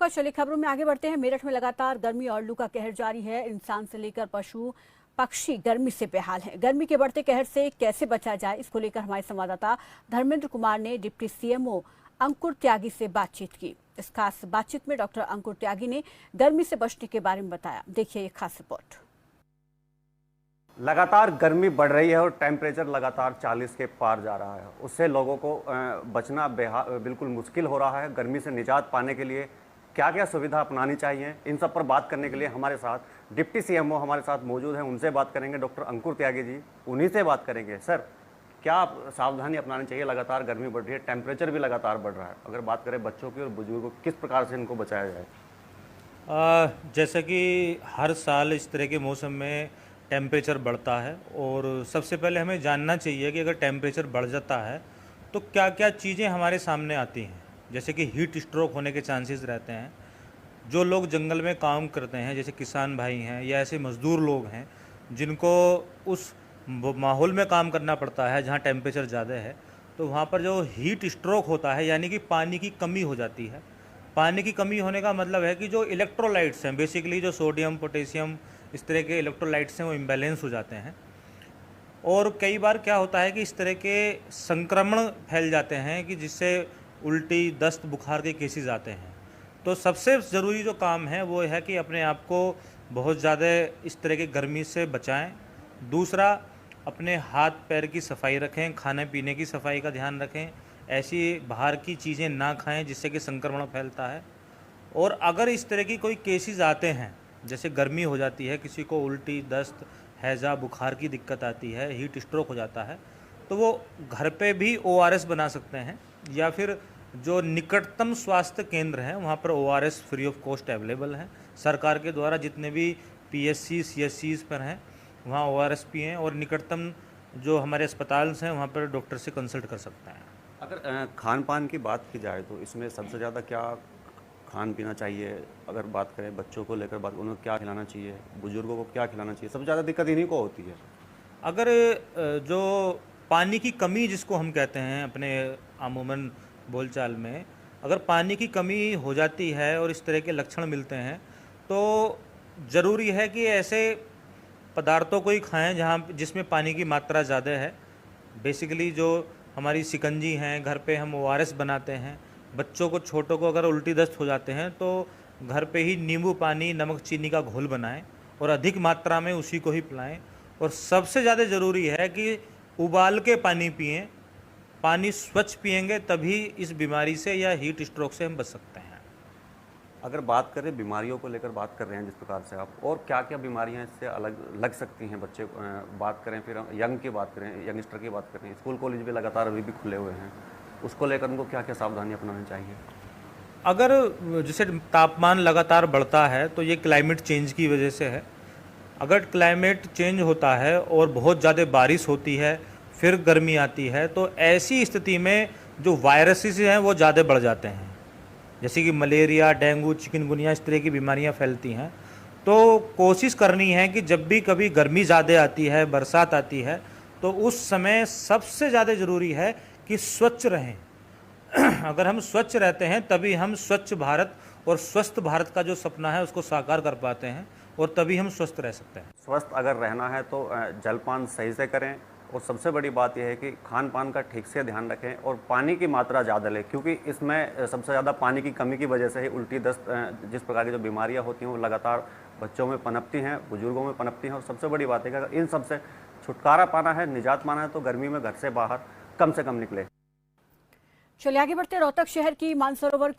धन्यवाद। चलिए खबरों में आगे बढ़ते हैं। मेरठ में लगातार गर्मी और लू का कहर जारी है। इंसान से लेकर पशु पक्षी गर्मी से बेहाल हैं। गर्मी के बढ़ते कहर से कैसे बचा जाए, इसको लेकर हमारे संवाददाता धर्मेंद्र कुमार ने डिप्टी सीएमओ अंकुर त्यागी से बातचीत की। इस खास बातचीत में डॉक्टर अंकुर त्यागी ने गर्मी से बचने के बारे में बताया। देखिए ये खास रिपोर्ट। लगातार गर्मी बढ़ रही है और टेम्परेचर लगातार 40 के पार जा रहा है। उससे लोगों को बचना बिल्कुल मुश्किल हो रहा है। गर्मी से निजात पाने के लिए क्या क्या सुविधा अपनानी चाहिए, इन सब पर बात करने के लिए हमारे साथ डिप्टी सीएमओ हमारे साथ मौजूद हैं। उनसे बात करेंगे, डॉक्टर अंकुर त्यागी जी, उन्हीं से बात करेंगे। सर, क्या सावधानी अपनानी चाहिए? लगातार गर्मी बढ़ रही है, टेम्परेचर भी लगातार बढ़ रहा है। अगर बात करें बच्चों की और बुजुर्गों की, किस प्रकार से इनको बचाया जाए? जैसा कि हर साल इस तरह के मौसम में टेम्परेचर बढ़ता है और सबसे पहले हमें जानना चाहिए कि अगर टेम्परेचर बढ़ जाता है तो क्या क्या चीज़ें हमारे सामने आती हैं। जैसे कि हीट स्ट्रोक होने के चांसेस रहते हैं। जो लोग जंगल में काम करते हैं, जैसे किसान भाई हैं या ऐसे मज़दूर लोग हैं जिनको उस माहौल में काम करना पड़ता है जहाँ टेम्परेचर ज़्यादा है, तो वहाँ पर जो हीट स्ट्रोक होता है यानी कि पानी की कमी हो जाती है। पानी की कमी होने का मतलब है कि जो इलेक्ट्रोलाइट्स हैं, बेसिकली जो सोडियम पोटेशियम इस तरह के इलेक्ट्रोलाइट्स हैं, वो इम्बैलेंस हो जाते हैं। और कई बार क्या होता है कि इस तरह के संक्रमण फैल जाते हैं कि जिससे उल्टी, दस्त, बुखार के केसेस आते हैं। तो सबसे ज़रूरी जो काम है वो है कि अपने आप को बहुत ज़्यादा इस तरह की गर्मी से बचाएं। दूसरा, अपने हाथ पैर की सफाई रखें, खाने पीने की सफाई का ध्यान रखें, ऐसी बाहर की चीज़ें ना खाएं जिससे कि संक्रमण फैलता है। और अगर इस तरह की कोई केसेस आते हैं, जैसे गर्मी हो जाती है, किसी को उल्टी, दस्त, हैज़ा, बुखार की दिक्कत आती है, हीट स्ट्रोक हो जाता है, तो वो घर पे भी ORS बना सकते हैं या फिर जो निकटतम स्वास्थ्य केंद्र हैं वहाँ पर ORS free of cost available हैं। सरकार के द्वारा जितने भी PSC CSCs पर हैं वहाँ ORS पिएँ और निकटतम जो हमारे अस्पताल हैं वहाँ पर डॉक्टर से कंसल्ट कर सकते हैं। अगर खान पान की बात की जाए तो इसमें सबसे ज़्यादा क्या खान पीना चाहिए? अगर बात करें बच्चों को लेकर, बात उन्हें क्या खिलाना चाहिए, बुजुर्गों को क्या खिलाना चाहिए? सबसे ज़्यादा दिक्कत इन्हीं को होती है। अगर जो पानी की कमी जिसको हम कहते हैं अपने अमूमन बोलचाल में, अगर पानी की कमी हो जाती है और इस तरह के लक्षण मिलते हैं तो ज़रूरी है कि ऐसे पदार्थों को ही खाएं जहाँ जिसमें पानी की मात्रा ज़्यादा है। बेसिकली जो हमारी शिकंजी हैं, घर पे हम ORS बनाते हैं। बच्चों को, छोटों को अगर उल्टी दस्त हो जाते हैं तो घर पे ही नींबू पानी, नमक, चीनी का घोल बनाएं और अधिक मात्रा में उसी को ही पिलाएं। और सबसे ज़्यादा ज़रूरी है कि उबाल के पानी पिएं। पानी स्वच्छ पिएंगे तभी इस बीमारी से या हीट स्ट्रोक से हम बच सकते हैं। अगर बात करें बीमारियों को लेकर, बात कर रहे हैं जिस प्रकार से आप, और क्या क्या बीमारियां इससे अलग लग सकती हैं बच्चे बात करें, फिर यंग की बात करें, यंगस्टर की बात करें, स्कूल कॉलेज भी लगातार अभी भी खुले हुए हैं, उसको लेकर उनको क्या क्या सावधानी अपनानी चाहिए? अगर जैसे तापमान लगातार बढ़ता है तो ये क्लाइमेट चेंज की वजह से है। अगर क्लाइमेट चेंज होता है और बहुत ज़्यादा बारिश होती है, फिर गर्मी आती है, तो ऐसी स्थिति में जो वायरसेस हैं वो ज़्यादा बढ़ जाते हैं। जैसे कि मलेरिया, डेंगू, चिकनगुनिया इस तरह की बीमारियां फैलती हैं। तो कोशिश करनी है कि जब भी कभी गर्मी ज़्यादा आती है, बरसात आती है, तो उस समय सबसे ज़्यादा ज़रूरी है कि स्वच्छ रहें। अगर हम स्वच्छ रहते हैं तभी हम स्वच्छ भारत और स्वस्थ भारत का जो सपना है उसको साकार कर पाते हैं और तभी हम स्वस्थ रह सकते हैं। स्वस्थ अगर रहना है तो जलपान सही से करें और सबसे बड़ी बात यह है कि खान पान का ठीक से ध्यान रखें और पानी की मात्रा ज़्यादा लें, क्योंकि इसमें सबसे ज़्यादा पानी की कमी की वजह से ही उल्टी, दस्त, जिस प्रकार की जो बीमारियां होती हैं वो लगातार बच्चों में पनपती हैं, बुजुर्गों में पनपती हैं। और सबसे बड़ी बात है कि अगर इन सब से छुटकारा पाना है, निजात पाना है, तो गर्मी में घर से बाहर कम निकले। चलिए आगे बढ़ते। रोहतक शहर की मानसरोवर